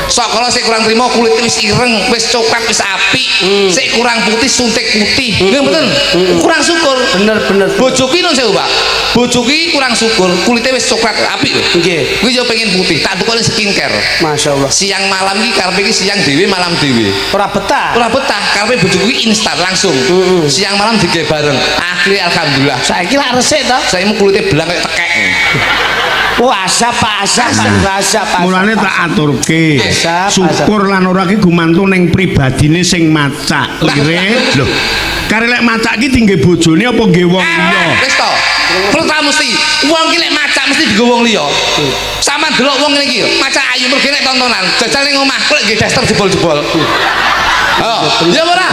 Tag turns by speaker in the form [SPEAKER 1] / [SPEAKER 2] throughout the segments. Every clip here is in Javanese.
[SPEAKER 1] Sok kalau sik kurang trimo kulitnya wis ireng, wis coklat, wis apik. Sik kurang putih suntik putih. Nggih mboten? Kurang syukur.
[SPEAKER 2] Bener.
[SPEAKER 1] Bojoku nun sewu, Pak. Bojoku kurang syukur, kulitnya wis coklat apik lho.
[SPEAKER 2] Nggih.
[SPEAKER 1] Kuwi yo pengen putih, tak tukoni skincare.
[SPEAKER 2] Masyaallah.
[SPEAKER 1] Siang malam iki karepe iki siang dhewe malam dhewe.
[SPEAKER 2] Ora betah.
[SPEAKER 1] Ora betah, karepe bojoku iki instan langsung. Siang malam digawe bareng. Akhirnya alhamdulillah.
[SPEAKER 2] Saiki lak resik to.
[SPEAKER 1] Saiki kulitnya belang kayak tekek.
[SPEAKER 2] Oh asap.
[SPEAKER 3] Mulane tak aturke.
[SPEAKER 2] Asap.
[SPEAKER 3] Syukur lan ora ki gumantung ning pribadine sing macak. Lire lho. Kare lek macak ki tingge bojone apa nggih wong liya?
[SPEAKER 1] Wis to. Pertama mesti wong ki lek macak mesti dienggo wong liya. Sama delok wong ngene iki, macak ayu mergo nek tontonan, jajal ning omah kok nggih daster jebol-jebol. Oh, ya ora.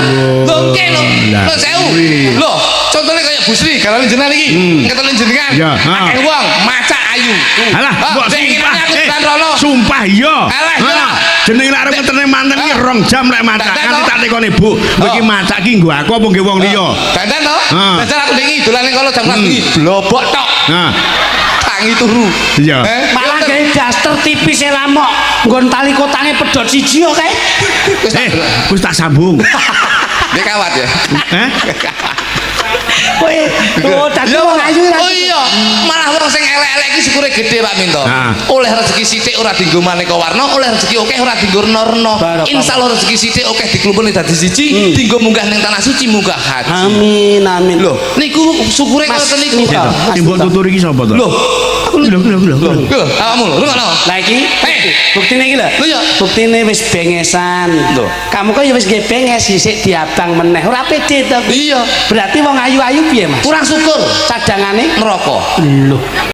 [SPEAKER 1] Lho ki lho. Lho sewu. Lho, contone kaya Busri, garane jenengan iki. Ketelen jenengan. Akeh wong macak ayu.
[SPEAKER 3] Alah, mbok sumpah iya. Jeneng lek arep metene manten iki 2 jam lek macak. Kan tak tekone Bu, iki macak ki nggo aku apa nggih wong liya?
[SPEAKER 1] Dandan to? Dandan aku ndek iki dolane kala jam 4 iki blobok tok. Tangi turu.
[SPEAKER 3] Iya.
[SPEAKER 2] Malah gawe daster tipis e lamok. Nggon tali kotange pedhot siji kok kae.
[SPEAKER 3] Wis tak sambung.
[SPEAKER 1] Dia kawat ya.
[SPEAKER 2] Kowe dadi wong ayu ra.
[SPEAKER 1] Oh iya, malah wong sing elek-elek iki syukure gede Pak Minto. Oleh rezeki sithik ora dienggo maneka warna, oleh rezeki akeh ora dienggo rena-rena. Insyaallah rezeki sithik akeh diklumpukne dadi siji, dienggo munggah ning tanah suci munggah haji.
[SPEAKER 2] Amin.
[SPEAKER 1] Lho, niku syukure ngoten niku.
[SPEAKER 3] Timbul tutur iki sapa to?
[SPEAKER 1] Lho,
[SPEAKER 3] lho.
[SPEAKER 1] Awakmu lho, ngono.
[SPEAKER 2] Lah iki buktine iki lho.
[SPEAKER 1] Lho ya.
[SPEAKER 2] Buktine wis bengesan.
[SPEAKER 1] Lho.
[SPEAKER 2] Kamu kok ya wis nggih benges sik diabang meneh. Ora pede to.
[SPEAKER 1] Iya.
[SPEAKER 2] Berarti wong ayu-ayu piye, Mas?
[SPEAKER 1] Kurang syukur
[SPEAKER 2] Cadangane
[SPEAKER 1] neraka.
[SPEAKER 2] lho.